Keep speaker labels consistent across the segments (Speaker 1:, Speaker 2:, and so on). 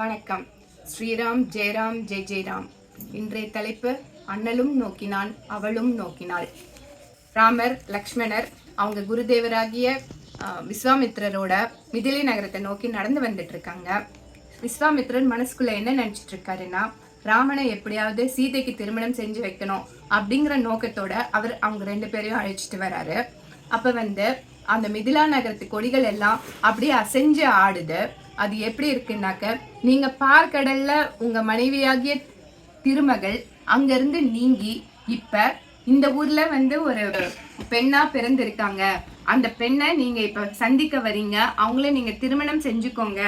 Speaker 1: வணக்கம். ஸ்ரீராம் ஜெயராம் ஜெய் ஜெயராம். இன்றைய தலைப்பு அண்ணலும் நோக்கினான் அவளும் நோக்கினாள். ராமர் லக்ஷ்மணர் அவங்க குருதேவராகிய விஸ்வாமித்ரரோட மிதிலை நகரத்தை நோக்கி நடந்து வந்துட்டு இருக்காங்க. விஸ்வாமித்ரர் மனசுக்குள்ள என்ன நினைச்சிட்டு இருக்காருன்னா, ராமனை எப்படியாவது சீதைக்கு திருமணம் செஞ்சு வைக்கணும் அப்படிங்கிற நோக்கத்தோட அவங்க 2 பேரையும் அழைச்சிட்டு வராரு. அப்ப அந்த மிதிலா நகரத்து கொடிகள் எல்லாம் அப்படியே அசைஞ்சு ஆடுது. அது எப்படி இருக்குன்னாக்க, நீங்க பார்க்கடல்ல உங்க மனைவியாகிய திருமகள் அங்கிருந்து நீங்கி இப்ப இந்த ஊர்ல ஒரு பெண்ணா பிறந்திருக்காங்க. அந்த பெண்ணை நீங்க இப்ப சந்திக்க வரீங்க, அவங்கள நீங்க திருமணம் செஞ்சுக்கோங்க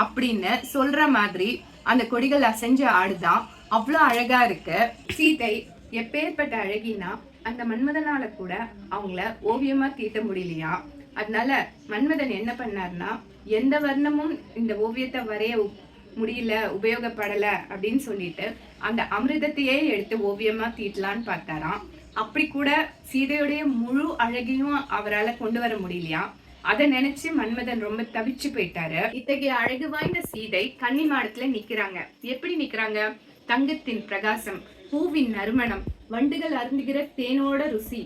Speaker 1: அப்படின்னு சொல்ற மாதிரி அந்த கொடிகள் அசைஞ்சு ஆடுதான். அவ்வளோ அழகா இருக்கு. சீதை எப்பேற்பட்ட அழகினா, அந்த மன்மதனால கூட அவங்கள ஓவியமா தீட்ட முடியலையா. அதனால மன்மதன் என்ன பண்ணார்னா, எந்த வர்ணமும் இந்த ஓவியத்தை வரைய முடியல, உபயோகப்படல அப்படின்னு சொல்லிட்டு அந்த அமிர்தத்தையே எடுத்து ஓவியமா தீட்டலான்னு பார்த்தாராம். அப்படி கூட சீதையுடைய முழு அழகையும் அவரால் கொண்டு வர முடியலையா. அதை நினைச்சு மன்மதன் ரொம்ப தவிச்சு போயிட்டாரு. இத்தகைய அழகு வாய்ந்த சீதை கன்னி மாடத்துல நிக்கிறாங்க. எப்படி நிக்கிறாங்க? தங்கத்தின் பிரகாசம், பூவின் நறுமணம், வண்டுகள் அருந்துகிற தேனோட ருசி,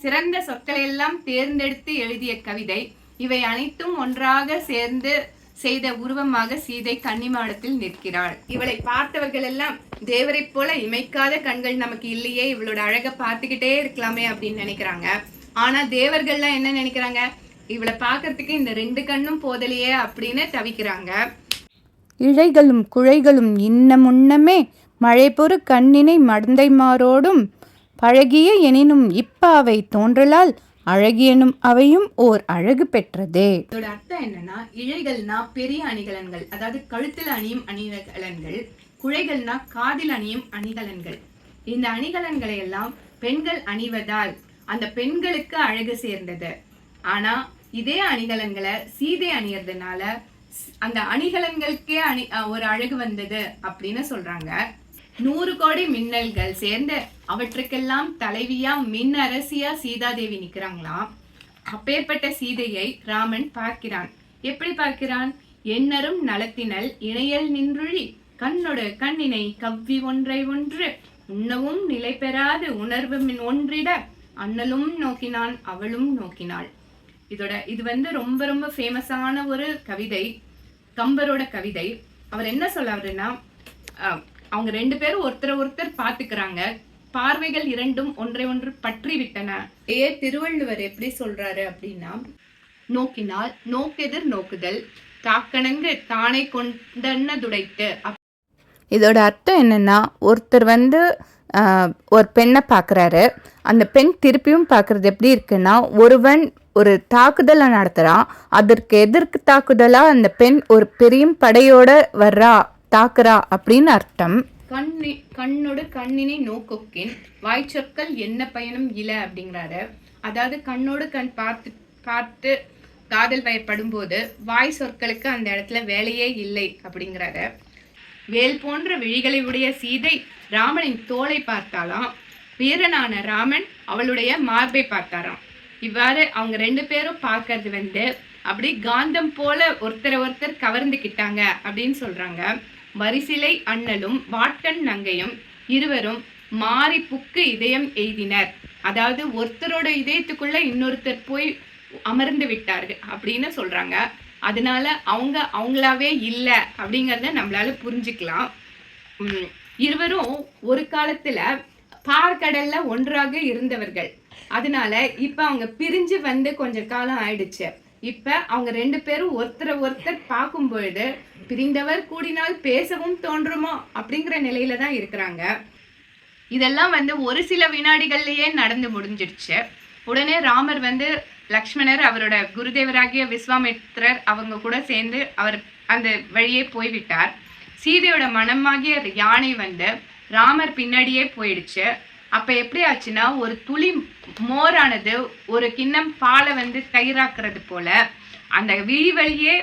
Speaker 1: சிறந்த சொற்களை எல்லாம் தேர்ந்தெடுத்து எழுதிய கவிதை, இவை அனைத்தும் ஒன்றாக சேர்ந்து செய்த உருவமாக சீதை கன்னிமாடத்தில் நிற்கிறாள். இவளை பார்த்தவர்கள் எல்லாம் தேவரை போல இமைக்காத கண்கள் நமக்கு இல்லையே, இவளோட அழகை பார்த்துக்கிட்டே இருக்கலாமே அப்படின்னு நினைக்கிறாங்க. ஆனா தேவர்கள்லாம் என்ன நினைக்கிறாங்க? இவளை பார்க்கறதுக்கு இந்த 2 கண்ணும் போதலையே அப்படின்னு தவிக்கிறாங்க.
Speaker 2: இழைகளும் குழைகளும் இன்ன முன்னமே மழை பொறு கண்ணினை மடந்தைமாரோடும் பழகிய எனினும் இப்பாவை தோன்றலால் அழகியனும் அவையும் ஓர் அழகு பெற்றதே.
Speaker 1: இதோட அர்த்தம் என்னன்னா, இழைகள்னா பெரிய அணிகலன்கள், அதாவது கழுத்தில் அணியும் அணிகலன்கள். குழைகள்னா காதில் அணியும் அணிகலன்கள். இந்த அணிகலன்களை எல்லாம் பெண்கள் அணிவதால் அந்த பெண்களுக்கு அழகு சேர்ந்தது. ஆனா இதே அணிகலன்களை சீதை அணியறதுனால அந்த அணிகலன்களுக்கே ஒரு அழகு வந்தது அப்படின்னு சொல்றாங்க. 100 கோடி மின்னல்கள் சேர்ந்து அவற்றுக்கெல்லாம் தலைவியா மின் அரசியா சீதாதேவி நிக்கிறாங்களாம். அப்பேற்பட்ட சீதையை ராமன் பார்க்கிறான். எப்படி பார்க்கிறான்? எண்ணரும் நலத்தினல் இணையல் நின்றுழி கண்ணொடு கண்ணினை கவ்வி ஒன்றை ஒன்று உண்ணவும் நிலை பெறாது உணர்வு ஒன்றிட அண்ணலும் நோக்கினான் அவளும் நோக்கினாள். இது ரொம்ப ரொம்ப ஃபேமஸான ஒரு கவிதை, கம்பரோட கவிதை. அவர் என்ன சொல்றாருன்னா, அவங்க 2 பேரும் ஒருத்தர் பார்த்துக்கிறாங்க. பார்வைகள் 2ம் ஒன்றை ஒன்று பற்றி விட்டன. திருவள்ளுவர் எப்படி சொல்றாரு அப்படின்னா, நோக்கினால் நோக்கெதிர் நோக்குதல் தாக்கணங்கு தானே கொண்டன துடைத்து.
Speaker 2: இதோட அர்த்தம் என்னன்னா, ஒருத்தர் ஒரு பெண்ணை பார்க்குறாரு. அந்த பெண் திருப்பியும் பார்க்கறது எப்படி இருக்குன்னா, ஒருவன் ஒரு தாக்குதலை நடத்துறான், அதற்கு எதிர்க்கு தாக்குதலா அந்த பெண் ஒரு பெரிய படையோட வர்றா, தாக்குறா அப்படின்னு அர்த்தம்.
Speaker 1: கண்ணோடு கண்ணினை நோக்கொக்கின் வாய்ச்சொற்கள் என்ன பயனும் இல அப்படிங்கிறாரு. அதாவது கண்ணோடு கண் பார்த்து காதல் வயப்படும் போது வாய் சொற்களுக்கு அந்த இடத்துல வேலையே இல்லை அப்படிங்கிறாரு. வேல் போன்ற விழிகளை உடைய சீதை ராமனின் தோளை பார்த்தாலாம். வீரனான ராமன் அவளுடைய மார்பை பார்த்தாராம். இவ்வாறு அவங்க 2 பேரும் பார்க்கறது அப்படி காந்தம் போல ஒருத்தர் கவர்ந்துக்கிட்டாங்க அப்படின்னு சொல்றாங்க. வரிசிலை அண்ணலும் வாட்கண் நங்கையும் இருவரும் மாறி புக்கு இதயம் எய்தினர். அதாவது ஒருத்தரோட இதயத்துக்குள்ள இன்னொருத்தர் போய் அமர்ந்து விட்டார்கள் அப்படின்னு சொல்றாங்க. அதனால அவங்களாவே இல்லை அப்படிங்கிறத நம்மளால புரிஞ்சுக்கலாம். இருவரும் ஒரு காலத்துல பார்க்கடல்ல ஒன்றாக இருந்தவர்கள். அதனால இப்ப அவங்க பிரிஞ்சு கொஞ்ச காலம் ஆயிடுச்சு. இப்ப அவங்க 2 பேரும் ஒருத்தர் பார்க்கும் பொழுது பிரிந்தவர் கூடினால் பேசவும் தோன்றுமோ அப்படிங்கிற நிலையில தான் இருக்கிறாங்க. இதெல்லாம் ஒரு சில வினாடிகள்லயே நடந்து முடிஞ்சிடுச்சு. உடனே ராமர் லக்ஷ்மணர் அவரோட குருதேவராகிய விஸ்வாமித்ரர் அவங்க கூட சேர்ந்து அவர் அந்த வழியே போய்விட்டார். சீதையோட மனமாகிய யானை ராமர் பின்னாடியே போயிடுச்சு. அப்ப எப்படி ஆச்சுன்னா, ஒரு துளி மோரானது ஒரு கிண்ணம் பாலை தயிராக்குறது போல அந்த விழி வழியே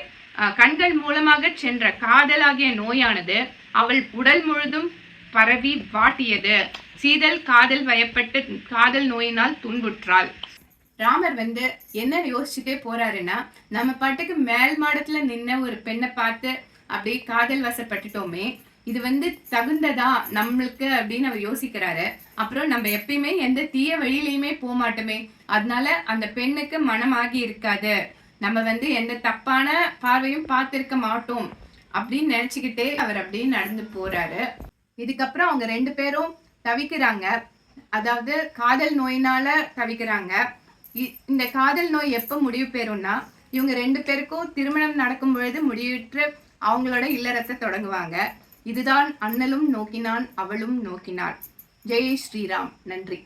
Speaker 1: கண்கள் மூலமாக சென்ற காதலாகிய நோயானது அவள் உடல் முழுதும் பரவி வாட்டியது. சீதல் காதல் வயப்பட்டு காதல் நோயினால் துன்புற்றாள். ராமர் என்ன யோசிச்சுட்டே போறாருன்னா, நம்ம பாட்டுக்கு மேல் மாடத்துல நின்ன ஒரு பெண்ணை பார்த்து அப்படி காதல் வசப்பட்டுட்டோமே, இது வந்து தகுந்ததா நம்மளுக்கு அப்படின்னு அவர் யோசிக்கிறாரு. அப்புறம் நம்ம எப்பயுமே எந்த தீய வழியிலயுமே போக மாட்டோமே, அதனால அந்த பெண்ணுக்கு மனமாகி இருக்காது, நம்ம வந்து எந்த தப்பான பார்வையும் பார்த்திருக்க மாட்டோம் அப்படின்னு நினைச்சுக்கிட்டே அவர் அப்படியே நடந்து போறாரு. இதுக்கப்புறம் அவங்க 2 பேரும் தவிக்கிறாங்க. அதாவது காதல் நோயினால தவிக்கிறாங்க. இந்த காதல் நோய் எப்ப முடிவு பெறும்னா, இவங்க 2 பேருக்கும் திருமணம் நடக்கும் பொழுது முடிவுற்று அவங்களோட இல்லறத்தை தொடங்குவாங்க. இதுதான் அண்ணலும் நோக்கினான் அவளும் நோக்கினாள். ஜெய் ஸ்ரீராம். நன்றி.